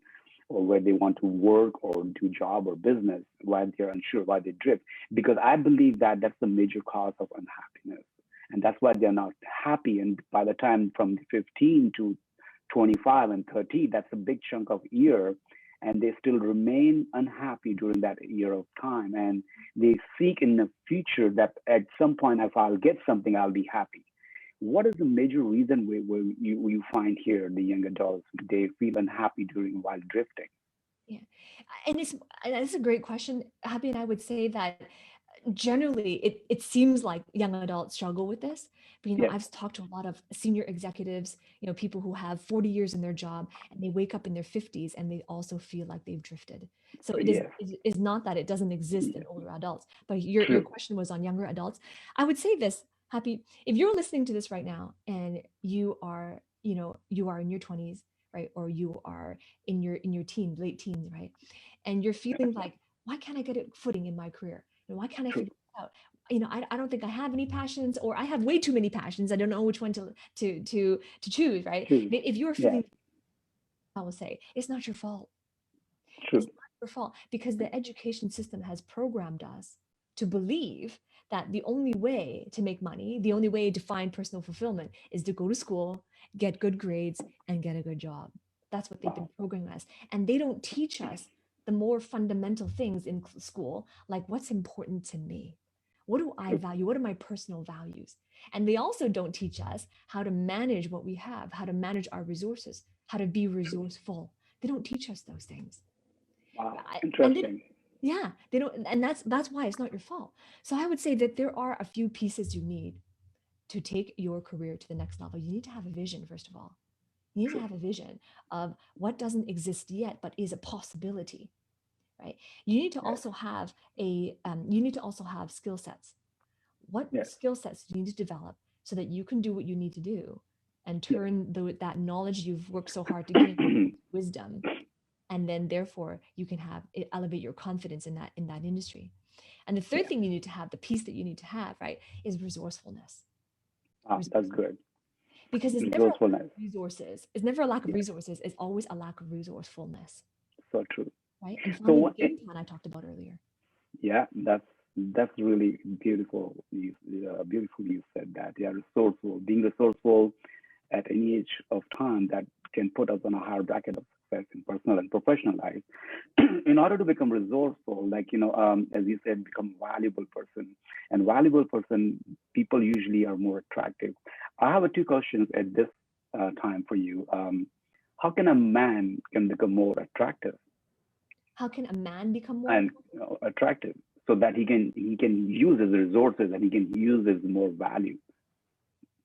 Speaker 1: or where they want to work or do job or business, why they're unsure, why they drift. Because I believe that that's the major cause of unhappiness, and that's why they're not happy. And by the time from 15 to 25 and 30, that's a big chunk of year, and they still remain unhappy during that year of time, and they seek in the future that at some point, if I'll get something, I'll be happy. What is the major reason where you find here the young adults, they feel unhappy during while drifting?
Speaker 2: Yeah. And it's a great question, Happy. And I would say that generally it seems like young adults struggle with this. But
Speaker 1: Yes,
Speaker 2: I've talked to a lot of senior executives, people who have 40 years in their job, and they wake up in their 50s and they also feel like they've drifted. So
Speaker 1: yes,
Speaker 2: it is not that it doesn't exist in
Speaker 1: yes,
Speaker 2: older adults, but your
Speaker 1: true.
Speaker 2: question was on younger adults. I would say this, Happy, if you're listening to this right now and you are in your 20s, right, or you are in your teens, late teens, right, and you're
Speaker 1: Yeah,
Speaker 2: feeling like, why can't I get a footing in my career? Why can't I
Speaker 1: true,
Speaker 2: figure it out? I don't think I have any passions, or I have way too many passions. I don't know which one to choose, right?
Speaker 1: true.
Speaker 2: If you're
Speaker 1: Yeah,
Speaker 2: feeling, I will say, it's not your fault. It's
Speaker 1: true.
Speaker 2: not your fault, because the education system has programmed us to believe that the only way to make money, the only way to find personal fulfillment, is to go to school, get good grades, and get a good job. That's what they've been
Speaker 1: Wow.
Speaker 2: programming us. And they don't teach us the more fundamental things in school, like what's important to me. What do I
Speaker 1: True.
Speaker 2: value? What are my personal values? And they also don't teach us how to manage what we have, how to manage our resources, how to be
Speaker 1: True.
Speaker 2: resourceful. They don't teach us those things.
Speaker 1: Wow.
Speaker 2: And they,
Speaker 1: Interesting.
Speaker 2: yeah, they don't, and that's why it's not your fault. So I would say that there are a few pieces you need to take your career to the next level. You need to have a vision, first of all. You need to
Speaker 1: True.
Speaker 2: have a vision of what doesn't exist yet but is a possibility, right? You need to
Speaker 1: Yes.
Speaker 2: also have you need to also have skill sets. What
Speaker 1: Yes.
Speaker 2: skill sets do you need to develop so that you can do what you need to do and
Speaker 1: Yes.
Speaker 2: turn that knowledge you've worked so hard to gain into wisdom, and then therefore you can have elevate your confidence in that industry. And the third
Speaker 1: Yes.
Speaker 2: thing you need to have, the piece that you need to have, right, is resourcefulness.
Speaker 1: That's
Speaker 2: Resourcefulness.
Speaker 1: good.
Speaker 2: Because it's never a lack
Speaker 1: Resourcefulness.
Speaker 2: of resources. It's never a lack of
Speaker 1: Yes.
Speaker 2: resources. It's always a lack of resourcefulness,
Speaker 1: So true.
Speaker 2: right? And
Speaker 1: So
Speaker 2: finding the game plan I talked about earlier.
Speaker 1: yeah, that's really beautiful. Beautiful you said that. Yeah, resourceful. Being resourceful at any age of time that can put us on a higher bracket of success in personal and professional life. In order to become resourceful, like as you said, become valuable person. And valuable person, people usually are more attractive. I have two questions at this time for you. How can a man can become more attractive
Speaker 2: How can a man become more
Speaker 1: and
Speaker 2: attractive?
Speaker 1: attractive so that he can use his resources and he can use his more value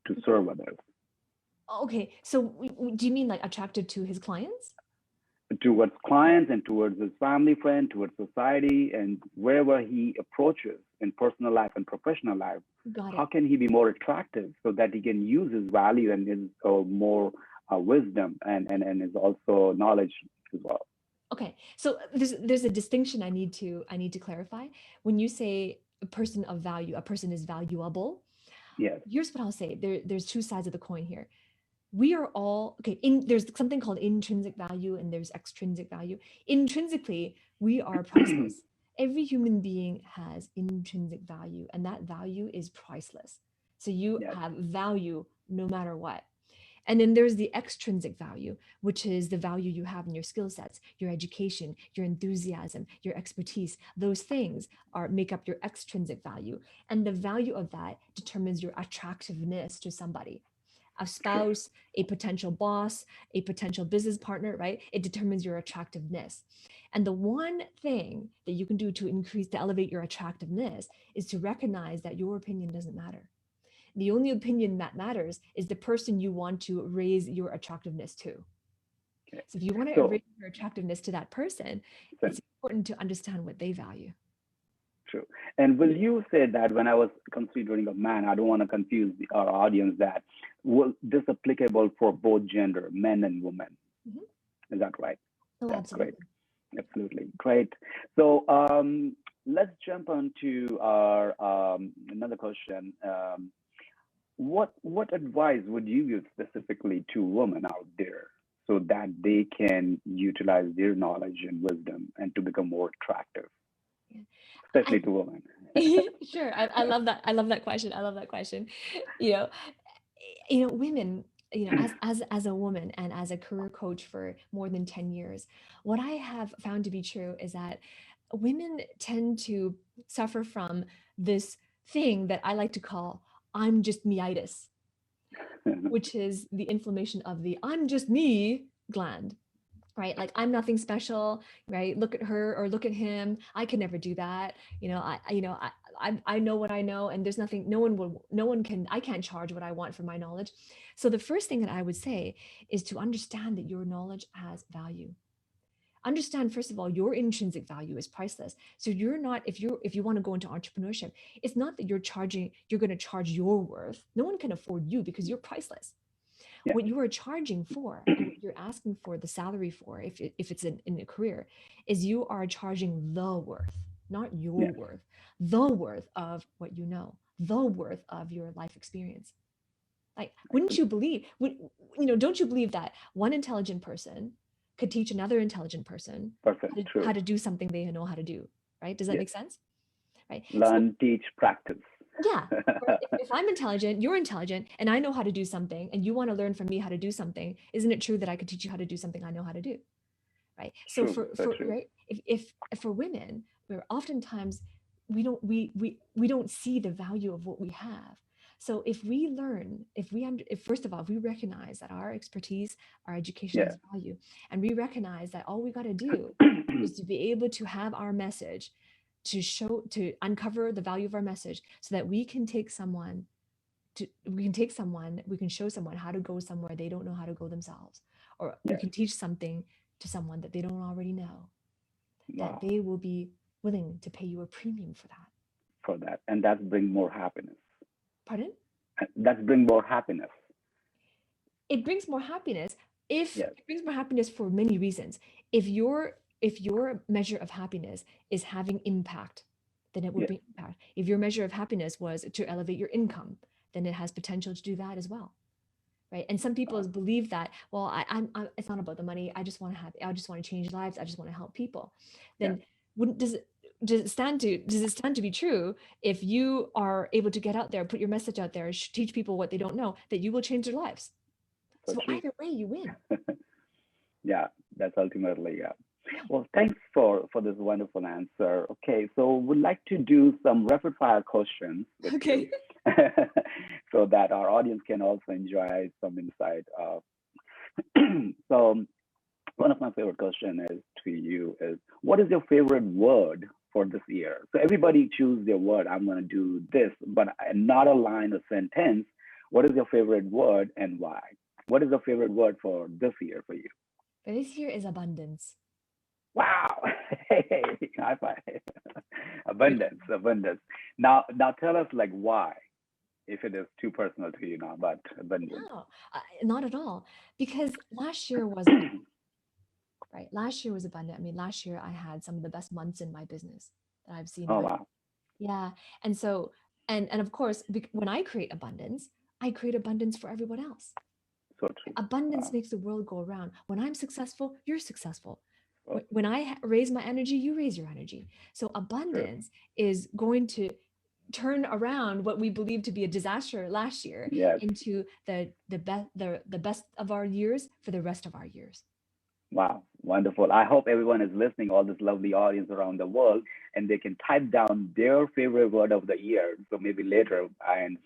Speaker 1: to serve others
Speaker 2: Okay, so do you mean like attractive to his clients?
Speaker 1: towards clients and towards his family friend, towards society, and wherever he approaches in personal life and professional life,
Speaker 2: Got
Speaker 1: how
Speaker 2: it.
Speaker 1: can he be more attractive so that he can use his value and his more wisdom and his also knowledge as well?
Speaker 2: Okay, so there's a distinction I need to clarify. When you say a person of value, a person is valuable.
Speaker 1: Yes.
Speaker 2: Here's what I'll say. There's two sides of the coin here. We are all okay. There's something called intrinsic value and there's extrinsic value. Intrinsically, we are priceless. Every human being has intrinsic value, and that value is priceless. So you
Speaker 1: Yes.
Speaker 2: have value no matter what. And then there's the extrinsic value, which is the value you have in your skill sets, your education, your enthusiasm, your expertise. Those things are make up your extrinsic value. And the value of that determines your attractiveness to somebody. A
Speaker 1: True.
Speaker 2: spouse, a potential boss, a potential business partner, right? It determines your attractiveness. And the one thing that you can do to elevate your attractiveness is to recognize that your opinion doesn't matter. The only opinion that matters is the person you want to raise your attractiveness to.
Speaker 1: Okay.
Speaker 2: So if you want to
Speaker 1: So
Speaker 2: raise your attractiveness to that person,
Speaker 1: then
Speaker 2: it's important to understand what they value.
Speaker 1: true. And will
Speaker 2: Yeah.
Speaker 1: you say that when I was considering a man, I don't want to confuse our audience that will this applicable for both gender, men and women?
Speaker 2: Mhm.
Speaker 1: Is that right?
Speaker 2: Oh,
Speaker 1: That's great.
Speaker 2: absolutely.
Speaker 1: Absolutely. Great. So let's jump on to our another question. What advice would you give specifically to women out there so that they can utilize their knowledge and wisdom and to become more attractive,
Speaker 2: Yeah.
Speaker 1: especially
Speaker 2: I
Speaker 1: to women?
Speaker 2: sure. I love that. I love that question. I love that question. You know, women, as a woman and as a career coach for more than 10 years, what I have found to be true is that women tend to suffer from this thing that I like to call I'm just meitis, which is the inflammation of the I'm just me gland, right? Like I'm nothing special, right? Look at her or look at him. I could never do that. I know what I know, and there's nothing. No one can. I can't charge what I want for my knowledge. So the first thing that I would say is to understand that your knowledge has value. Understand first of all your intrinsic value is priceless. So you're not if you want to go into entrepreneurship, it's not that you're going to charge your worth. No one can afford you because you're priceless.
Speaker 1: Yeah.
Speaker 2: What you are charging for and what you're asking for the salary for, if it's in a career, is you are charging the worth, not your
Speaker 1: Yes.
Speaker 2: worth, the worth of what you know, the worth of your life experience. Like, wouldn't
Speaker 1: Excellent.
Speaker 2: you believe, don't you believe that one intelligent person could teach another intelligent person
Speaker 1: Perfect.
Speaker 2: how
Speaker 1: True.
Speaker 2: to do something they know how to do, right? Does that
Speaker 1: Yes.
Speaker 2: make sense? Right. So
Speaker 1: Learn, teach, practice.
Speaker 2: yeah, right? If I'm intelligent, you're intelligent, and I know how to do something, and you want to learn from me how to do something, isn't it true that I could teach you how to do something I know how to do? Right. So
Speaker 1: True. So
Speaker 2: for
Speaker 1: true.
Speaker 2: right, if for women, we're oftentimes we don't see the value of what we have. So if we learn, if first of all, if we recognize that our expertise, our education
Speaker 1: Yeah.
Speaker 2: has value, and we recognize that all we got to do is to be able to have our message to uncover the value of our message so that we can show someone how to go somewhere they don't know how to go themselves, or we
Speaker 1: Yes.
Speaker 2: can teach something to someone that they don't already know. that
Speaker 1: Wow.
Speaker 2: they will be willing to pay you a premium for that.
Speaker 1: For that. And that's bring more happiness.
Speaker 2: Pardon?
Speaker 1: That's bring more happiness.
Speaker 2: It brings more happiness if
Speaker 1: Yes.
Speaker 2: it brings more happiness for many reasons. If your measure of happiness is having impact, then it will
Speaker 1: Yes.
Speaker 2: bring impact. If your measure of happiness was to elevate your income, then it has potential to do that as well. Right. And some people
Speaker 1: Wow.
Speaker 2: believe that, well, it's not about the money. I just want to change lives. I just want to help people.
Speaker 1: Yes.
Speaker 2: Then wouldn't, does it stand to be true if you are able to get out there, put your message out there, teach people what they don't know, that you will change their lives?
Speaker 1: So
Speaker 2: So
Speaker 1: true.
Speaker 2: either way, you win.
Speaker 1: Yeah. That's ultimately, yeah.
Speaker 2: Yeah.
Speaker 1: Well, thanks for this wonderful answer. Okay, so we'd like to do some rapid fire questions with you,
Speaker 2: Okay.
Speaker 1: so that our audience can also enjoy some insight. So one of my favorite question is to you is, what is your favorite word for this year? So everybody choose their word. I'm going to do this, but not a line or sentence. What is your favorite word and why? What is your favorite word for this year for you?
Speaker 2: But this year is abundance.
Speaker 1: Wow. Hey, high five.
Speaker 2: Great.
Speaker 1: Abundance, abundance. Now tell us like why, if it is too personal to you now, but abundance.
Speaker 2: No, not at all. Because last year was abundant, right? Last year was abundant. I mean, last year I had some of the best months in my business that I've seen in
Speaker 1: Oh
Speaker 2: my,
Speaker 1: wow,
Speaker 2: yeah. And so, and of course, when I create abundance for everyone else.
Speaker 1: so true.
Speaker 2: Abundance
Speaker 1: Wow.
Speaker 2: makes the world go around. When I'm successful, you're successful.
Speaker 1: So
Speaker 2: When I raise my energy, you raise your energy. So
Speaker 1: true.
Speaker 2: abundance is going to turn around what we believed to be a disaster last year
Speaker 1: Yes.
Speaker 2: into the best of our years for the rest of our years.
Speaker 1: Wow. Wonderful. I hope everyone is listening, all this lovely audience around the world, and they can type down their favorite word of the year. So maybe later, and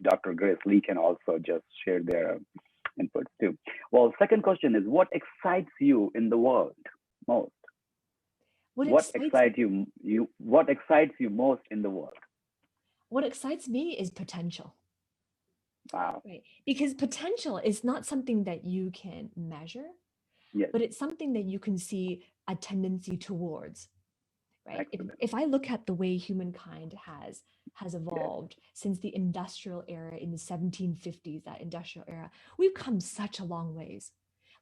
Speaker 1: Dr. Grace Lee can also just share their inputs too. Well, second question is, what excites you in the world most?
Speaker 2: What
Speaker 1: What
Speaker 2: excites
Speaker 1: excites you what excites you most in the world?
Speaker 2: what excites me is potential,
Speaker 1: Wow.
Speaker 2: right? Because potential is not something that you can measure,
Speaker 1: Yes.
Speaker 2: but it's something that you can see a tendency towards, right?
Speaker 1: Excellent.
Speaker 2: If I look at the way humankind has
Speaker 1: Yes.
Speaker 2: evolved since the industrial era in the 1750s, that industrial era, we've come such a long ways.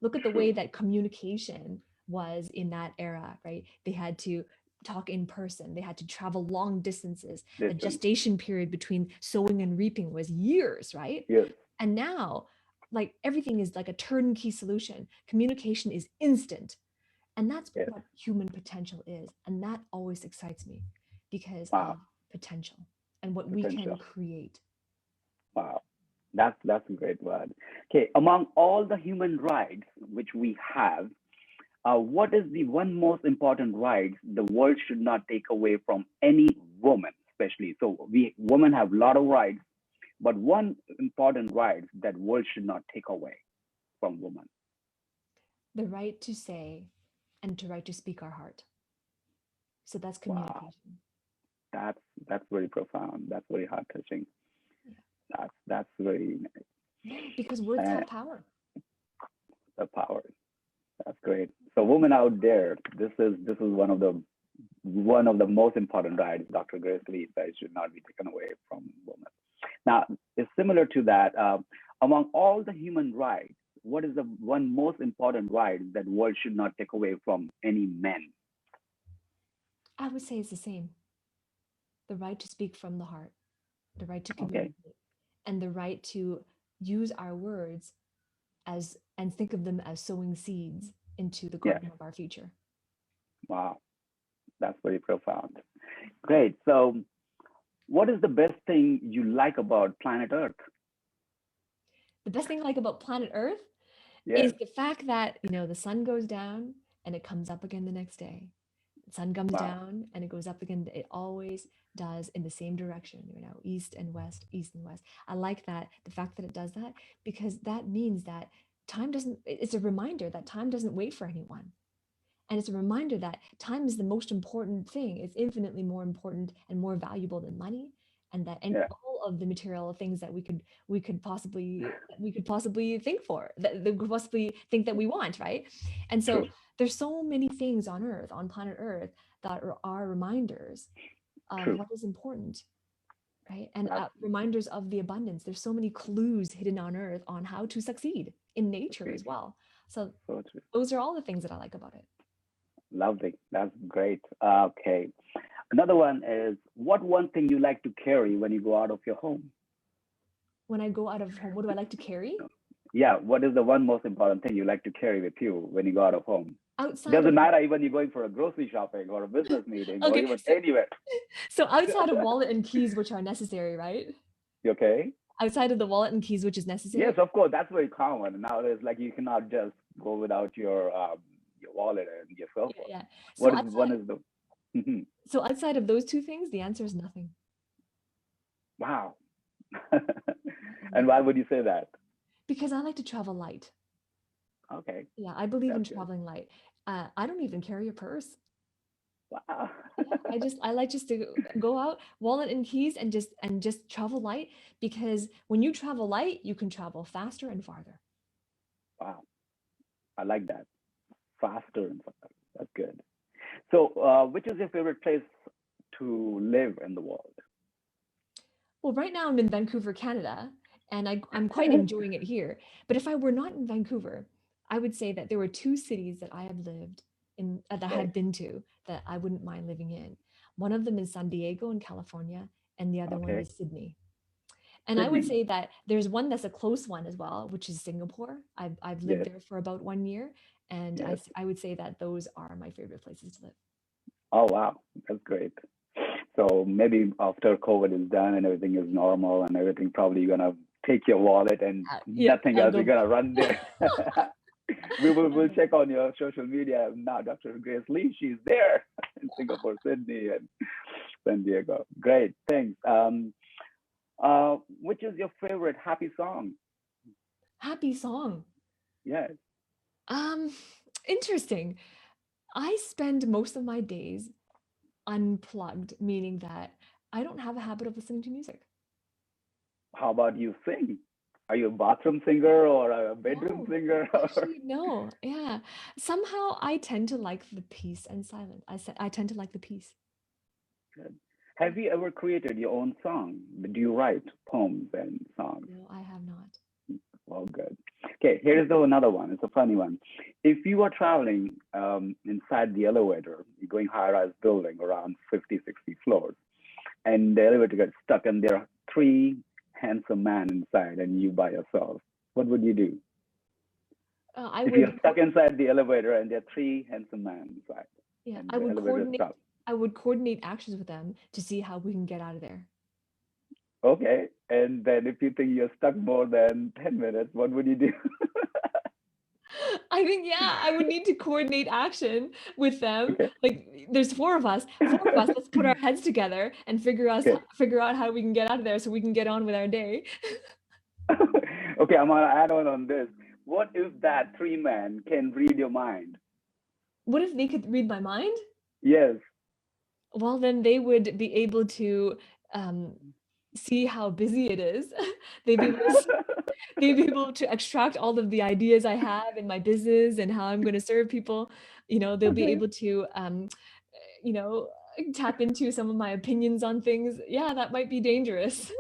Speaker 2: Look at the way
Speaker 1: True.
Speaker 2: that communication was in that era, right? They had to talk in person, they had to travel long distances. The
Speaker 1: Listen.
Speaker 2: gestation period between sowing and reaping was years, right?
Speaker 1: Yes.
Speaker 2: And now, like everything is like a turnkey solution. Communication is instant, and that's
Speaker 1: Yes.
Speaker 2: what human potential is. And that always excites me because
Speaker 1: Wow.
Speaker 2: of potential and what we can
Speaker 1: Potential.
Speaker 2: create.
Speaker 1: Wow. That's a great word. Okay. Among all the human rights which we have, what is the one most important right the world should not take away from any woman, especially? So we women have a lot of rights, but one important right that world should not take away from women.
Speaker 2: The right to say and to right to speak our heart. So that's
Speaker 1: Wow.
Speaker 2: communication.
Speaker 1: That's that's very profound. That's very heart touching.
Speaker 2: Yeah.
Speaker 1: That's very
Speaker 2: Yeah, because words
Speaker 1: uh,
Speaker 2: have power.
Speaker 1: the power. That's great. So women out there, this is one of the most important rights Dr. Grace Lee says should not be taken away from women. Now, it's similar to that. Among all the human rights, what is the one most important right that world should not take away from any men?
Speaker 2: I would say it's the same. The right to speak from the heart, the right to
Speaker 1: Okay.
Speaker 2: communicate, and the right to use our words as and think of them as sowing seeds into the
Speaker 1: Yes.
Speaker 2: garden of our future.
Speaker 1: Wow. That's very profound. Great. So, what is the best thing you like about planet Earth?
Speaker 2: The best thing I like about planet Earth
Speaker 1: Yes.
Speaker 2: is the fact that, the sun goes down and it comes up again the next day. The sun comes
Speaker 1: Wow.
Speaker 2: down and it goes up again. It always does in the same direction, east and west, east and west. I like that, the fact that it does that, because that means that it's a reminder that time doesn't wait for anyone. And it's a reminder that time is the most important thing. It's infinitely more important and more valuable than money, and
Speaker 1: Yeah.
Speaker 2: all of the material things that we could possibly think for that we could possibly think that we want, right? And so
Speaker 1: True.
Speaker 2: there's so many things on earth, on planet earth, that are reminders of
Speaker 1: True.
Speaker 2: what is important, right? And
Speaker 1: That's
Speaker 2: reminders of the abundance. There's so many clues hidden on earth on how to succeed in nature
Speaker 1: sweet.
Speaker 2: as well. So
Speaker 1: So true.
Speaker 2: those are all the things that I like about it.
Speaker 1: Lovely. That's great. Okay. Another one is, what one thing you like to carry when you go out of your home?
Speaker 2: When I go out of home, what do I like to carry?
Speaker 1: Yeah. What is the one most important thing you like to carry with you when you go out of home?
Speaker 2: Outside
Speaker 1: Doesn't
Speaker 2: of
Speaker 1: matter even you're going for a grocery shopping or a business meeting or
Speaker 2: okay,
Speaker 1: even anywhere.
Speaker 2: so outside of wallet and keys, which are necessary, right?
Speaker 1: You okay?
Speaker 2: Outside of the wallet and keys, which is
Speaker 1: Yes,
Speaker 2: necessary.
Speaker 1: of course. That's very common nowadays. Like you cannot just go without your wallet and your cell
Speaker 2: Yeah,
Speaker 1: phone.
Speaker 2: yeah. So
Speaker 1: What is
Speaker 2: outside,
Speaker 1: one is the
Speaker 2: so outside of those two things, the answer is nothing.
Speaker 1: wow. And why
Speaker 2: Nothing.
Speaker 1: would you say that?
Speaker 2: Because I like to travel light.
Speaker 1: Okay,
Speaker 2: Yeah, I believe in
Speaker 1: that's good.
Speaker 2: traveling light. I don't even carry a purse.
Speaker 1: Wow.
Speaker 2: Yeah, I like just to go out, wallet and keys, and just travel light, because when you travel light, you can travel faster and farther.
Speaker 1: Wow. I like that. Faster and faster. That's good. So, which is your favorite place to live in the world?
Speaker 2: Well, right now I'm in Vancouver, Canada, and I'm quite enjoying it here. But if I were not in Vancouver, I would say that there were two cities that I have lived in, that I
Speaker 1: Okay.
Speaker 2: have been to, that I wouldn't mind living in. One of them is San Diego in California, and the other one
Speaker 1: Okay.
Speaker 2: is Sydney. And I would
Speaker 1: Sydney.
Speaker 2: say that there's one that's a close one as well, which is Singapore. I've lived
Speaker 1: Yes.
Speaker 2: there for about 1 year, and
Speaker 1: Yes.
Speaker 2: I would say that those are my favorite places to live.
Speaker 1: Oh, wow. That's great. So maybe after COVID is done and everything is normal and everything, probably you're gonna take your wallet and
Speaker 2: Yep,
Speaker 1: nothing
Speaker 2: I'll
Speaker 1: else. You're
Speaker 2: go.
Speaker 1: gonna run there. We'll
Speaker 2: I'll
Speaker 1: check on your social media now. Dr. Grace Lee, she's there in Singapore, Sydney, and San Diego. Great, thanks. Which is your favorite happy song?
Speaker 2: Happy song.
Speaker 1: Yes.
Speaker 2: Um, Interesting. I spend most of my days unplugged, meaning that I don't have a habit of listening to music.
Speaker 1: How about you sing? Are you a bathroom singer or a bedroom
Speaker 2: No,
Speaker 1: singer? Or
Speaker 2: actually, no. Yeah. Somehow I tend to like the peace and silence. I tend to like the peace.
Speaker 1: have you ever created your own song? Do you write poems and songs?
Speaker 2: No, I have not.
Speaker 1: Well, good. Okay, here is another one. It's a funny one. If you are traveling inside the elevator, you're going high-rise building around 50, 60 floors, and the elevator gets stuck, and there are three handsome men inside, and you by yourself, what would you do?
Speaker 2: I
Speaker 1: If you're
Speaker 2: would,
Speaker 1: stuck inside the elevator and there are three handsome men inside,
Speaker 2: yeah,
Speaker 1: and the elevator is stuck.
Speaker 2: I would coordinate actions with them to see how we can get out of there.
Speaker 1: Okay, and then if you think you're stuck more than 10 minutes, what would you do?
Speaker 2: I think, yeah, I would need to coordinate action with them.
Speaker 1: Okay.
Speaker 2: Like there's four of us. Four of us, let's put our heads together and
Speaker 1: Okay.
Speaker 2: figure out how we can get out of there so we can get on with our day.
Speaker 1: Okay, I'm gonna add on this. What if that three man can read your mind?
Speaker 2: What if they could read my mind?
Speaker 1: Yes.
Speaker 2: Well, then they would be able to um, see how busy it is. They'd be able to they'd be able to extract all of the ideas I have in my business and how I'm going to serve people. They'll be
Speaker 1: Okay.
Speaker 2: able to you know, tap into some of my opinions on things. Yeah, that might be dangerous.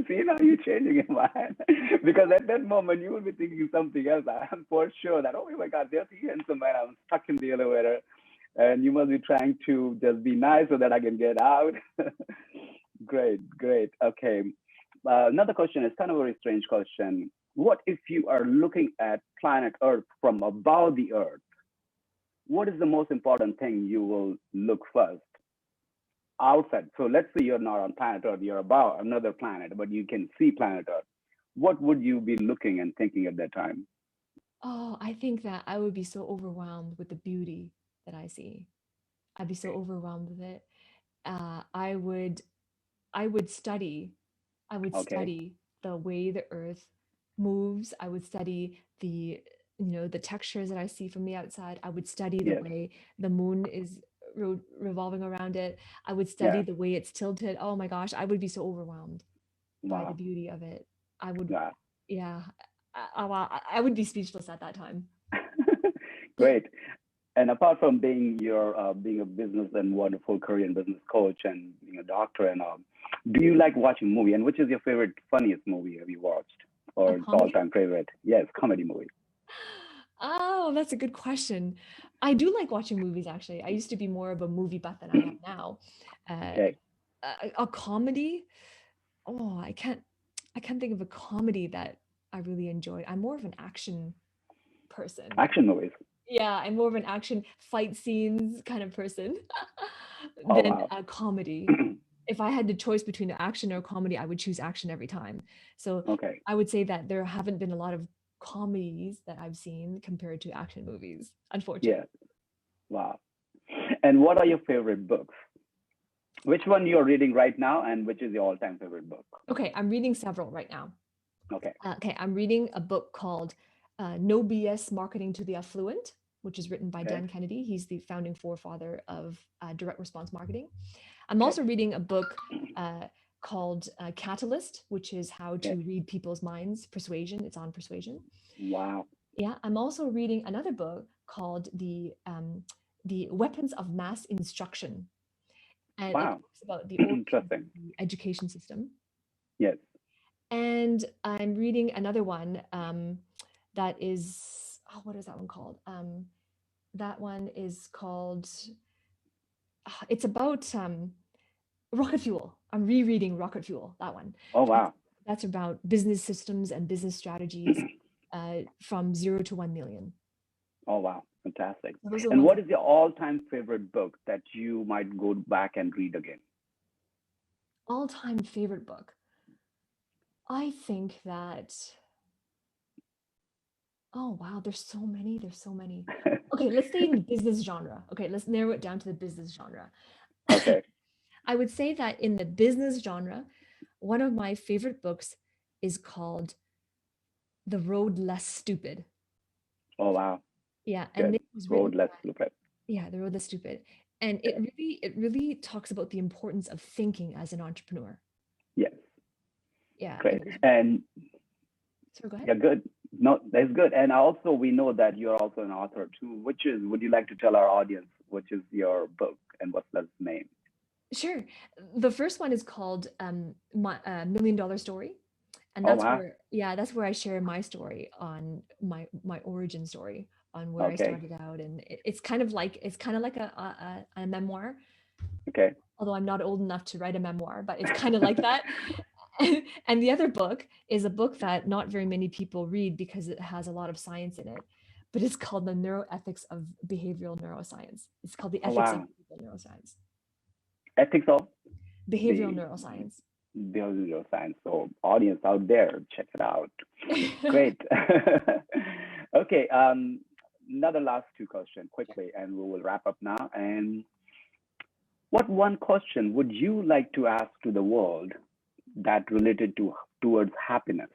Speaker 1: See, now you're changing your mind. Because at that moment you will be thinking something else. I'm for sure that, oh my God, there's three handsome men. I'm stuck in the elevator. And you must be trying to just be nice so that I can get out. Great, great. Okay. Another question is kind of a very strange question. What if you are looking at planet Earth from above the Earth? What is the most important thing you will look first? Outside. So let's say you're not on planet Earth, you're above another planet, but you can see planet Earth. What would you be looking and thinking at that time?
Speaker 2: Oh, I think that I would be so overwhelmed with the beauty that I see. I'd be so
Speaker 1: Okay.
Speaker 2: overwhelmed with it. Uh, I would I would study I would
Speaker 1: Okay.
Speaker 2: study the way the earth moves. I would study the textures that I see from the outside. I would study the
Speaker 1: Yes.
Speaker 2: way the moon is revolving around it. I would study
Speaker 1: Yeah.
Speaker 2: the way it's tilted. Oh my gosh, I would be so overwhelmed by the
Speaker 1: Wow.
Speaker 2: beauty of it. I would,
Speaker 1: Yeah.
Speaker 2: yeah, I would be speechless at that time.
Speaker 1: Great. And apart from being being a business and wonderful Korean business coach and being a doctor and do you like watching movie? And which is your favorite, funniest movie have you watched,
Speaker 2: A
Speaker 1: or it's
Speaker 2: comedy?
Speaker 1: all-time favorite? Yes, comedy movie.
Speaker 2: Oh, that's a good question. I do like watching movies actually. I used to be more of a movie buff than I am now. Uh,
Speaker 1: Okay,
Speaker 2: a comedy? Oh, I can't think of a comedy that I really enjoyed. I'm more of an action person.
Speaker 1: action movies.
Speaker 2: Yeah, I'm more of an action fight scenes kind of person
Speaker 1: Oh
Speaker 2: than
Speaker 1: wow.
Speaker 2: a comedy. If I had the choice between action or comedy, I would choose action every time. So
Speaker 1: Okay.
Speaker 2: I would say that there haven't been a lot of comedies that I've seen compared to action movies, unfortunately.
Speaker 1: Yeah. Wow. And what are your favorite books? Which one you're reading right now, and which is your all-time favorite book?
Speaker 2: Okay, I'm reading several right now.
Speaker 1: Okay.
Speaker 2: Okay, I'm reading a book called No BS Marketing to the Affluent, which is written by
Speaker 1: Okay.
Speaker 2: Dan Kennedy. He's the founding forefather of direct response marketing. I'm
Speaker 1: Okay.
Speaker 2: also reading a book called Catalyst, which is how to
Speaker 1: Okay.
Speaker 2: read people's minds, persuasion. It's on persuasion.
Speaker 1: Wow.
Speaker 2: Yeah, I'm also reading another book called the Weapons of Mass Instruction, and it
Speaker 1: Wow.
Speaker 2: talks about the origins of
Speaker 1: Interesting.
Speaker 2: the education system.
Speaker 1: Yes.
Speaker 2: And I'm reading another one that is, oh, what is that one called? That one is called, it's about rocket fuel. I'm rereading Rocket Fuel, that one.
Speaker 1: Oh
Speaker 2: That's,
Speaker 1: wow.
Speaker 2: that's about business systems and business strategies from 0 to 1 million.
Speaker 1: Oh wow. Fantastic.
Speaker 2: So those are the
Speaker 1: And
Speaker 2: ones.
Speaker 1: what is your all-time favorite book that you might go back and read again?
Speaker 2: All-time favorite book. I think that, oh wow, there's so many. There's so many. Okay, let's stay in the business genre. Okay, let's narrow it down to the business genre.
Speaker 1: Okay.
Speaker 2: I would say that in the business genre, one of my favorite books is called The Road Less Stupid.
Speaker 1: Oh wow.
Speaker 2: Yeah, and
Speaker 1: Good.
Speaker 2: it was written
Speaker 1: Road less
Speaker 2: by,
Speaker 1: stupid.
Speaker 2: yeah, The Road Less Stupid. And
Speaker 1: Okay.
Speaker 2: it really talks about the importance of thinking as an entrepreneur.
Speaker 1: Yes.
Speaker 2: Yeah, and
Speaker 1: Great.
Speaker 2: it was,
Speaker 1: And
Speaker 2: so go ahead.
Speaker 1: yeah, good. No, that's good. And also, we know that you're also an author too. Which is, would you like to tell our audience which is your book and what's the name?
Speaker 2: Sure. The first one is called my Million Dollar Story. And
Speaker 1: Oh
Speaker 2: that's
Speaker 1: wow.
Speaker 2: where, yeah, that's where I share my story on my origin story on where I
Speaker 1: Okay.
Speaker 2: started out. And it's kind of like, a memoir,
Speaker 1: Okay.
Speaker 2: although I'm not old enough to write a memoir, but it's kind of like that. And the other book is a book that not very many people read because it has a lot of science in it, but it's called The Neuroethics of Behavioral Neuroscience. It's called The
Speaker 1: Oh
Speaker 2: Ethics of
Speaker 1: wow.
Speaker 2: Behavioral Neuroscience.
Speaker 1: Ethics of
Speaker 2: Behavioral
Speaker 1: the
Speaker 2: neuroscience.
Speaker 1: behavioral science. So, audience out there, check it out. Great. Okay. Another last two questions quickly, and we will wrap up now. And what one question would you like to ask to the world that related to towards happiness,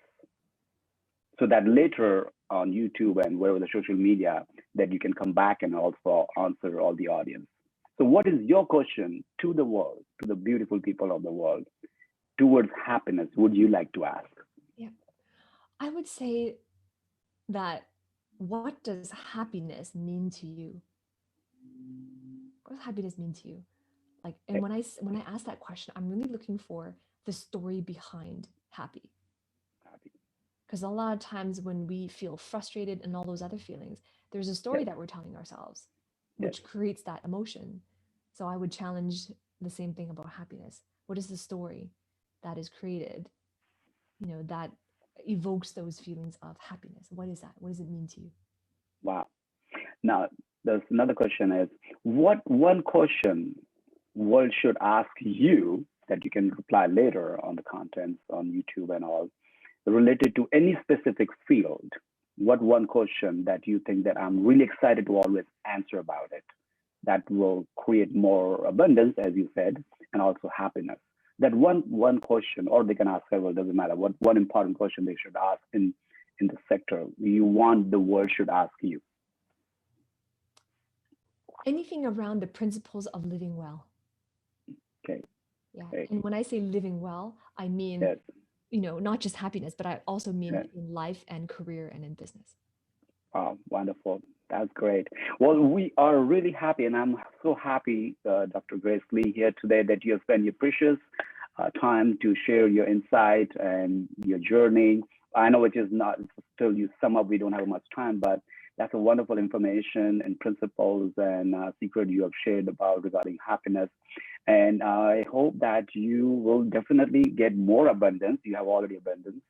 Speaker 1: so that later on YouTube and wherever the social media that you can come back and also answer all the audience. So what is your question to the world, to the beautiful people of the world, towards happiness would you like to ask?
Speaker 2: Yeah. I would say that, what does happiness mean to you? What does happiness mean to you? Like, and
Speaker 1: Okay.
Speaker 2: when I ask that question, I'm really looking for the story behind happy. Because a lot of times when we feel frustrated and all those other feelings, there's a story
Speaker 1: Yes.
Speaker 2: that we're telling ourselves,
Speaker 1: Yes.
Speaker 2: which creates that emotion. So I would challenge the same thing about happiness. What is the story that is created, that evokes those feelings of happiness? What is that? What does it mean to you?
Speaker 1: Wow. Now, there's another question is, what one question world should ask you that you can reply later on the contents on YouTube and all, related to any specific field? What one question that you think that I'm really excited to always answer about it, that will create more abundance, as you said, and also happiness? That one question, or they can ask several, doesn't matter. What one important question they should ask in the sector you want the world should ask you?
Speaker 2: Anything around the principles of living well.
Speaker 1: Okay.
Speaker 2: Yeah.
Speaker 1: Great.
Speaker 2: And when I say living well, I mean,
Speaker 1: Yes.
Speaker 2: not just happiness, but I also mean
Speaker 1: Yes.
Speaker 2: in life and career and in business.
Speaker 1: Wow, wonderful. That's great. Well, we are really happy, and I'm so happy, Dr. Grace Lee, here today that you have spent your precious time to share your insight and your journey. I know it is not still you sum up. We don't have much time, but that's a wonderful information and principles and secret you have shared about regarding happiness. And I hope that you will definitely get more abundance. You have already abundance,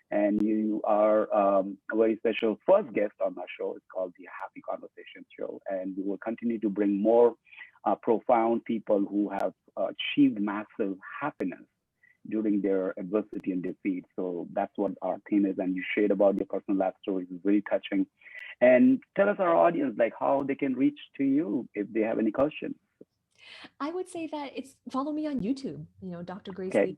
Speaker 1: and you are a very special first guest on our show. It's called the Happy Conversation Show, and we will continue to bring more profound people who have achieved massive happiness during their adversity and defeat. So that's what our theme is, and you shared about your personal life stories is very touching. And tell us our audience like how they can reach to you if they have any questions.
Speaker 2: I would say that it's follow me on YouTube, Dr. Grace
Speaker 1: Okay.
Speaker 2: Lee,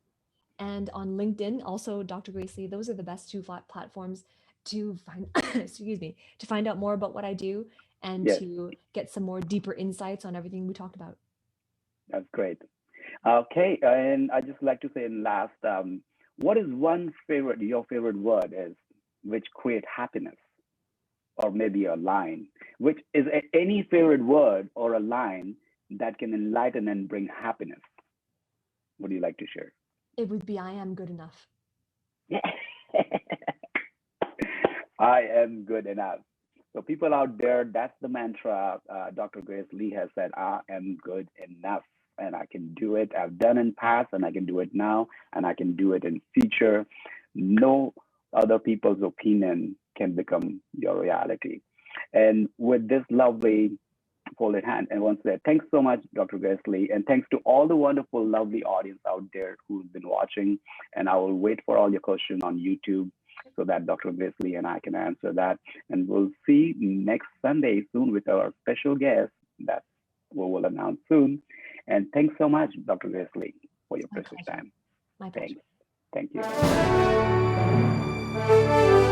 Speaker 2: and on LinkedIn, also Dr. Grace Lee. Those are the best two platforms to find, excuse me, to find out more about what I do and
Speaker 1: Yes,
Speaker 2: to get some more deeper insights on everything we talked about.
Speaker 1: that's great. Okay, and I just like to say in last, what is one favorite, your favorite word is, which create happiness, or maybe a line, which is any favorite word or a line that can enlighten and bring happiness. Would you like to share?
Speaker 2: It would be I am good enough.
Speaker 1: I am good enough. So people out there, that's the mantra Dr. Grace Lee has said, I am good enough and I can do it. I've done in past and I can do it now and I can do it in future. No other people's opinion can become your reality. And with this lovely folded hand, and once again, thanks so much, Dr. Grace Lee, and thanks to all the wonderful, lovely audience out there who's been watching. And I will wait for all your questions on YouTube so that Dr. Grace Lee and I can answer that. And we'll see next Sunday soon with our special guest that we will announce soon. And thanks so much, Dr. Grace Lee, for your
Speaker 2: My
Speaker 1: precious
Speaker 2: pleasure.
Speaker 1: time.
Speaker 2: My pleasure.
Speaker 1: Thanks. Thank you.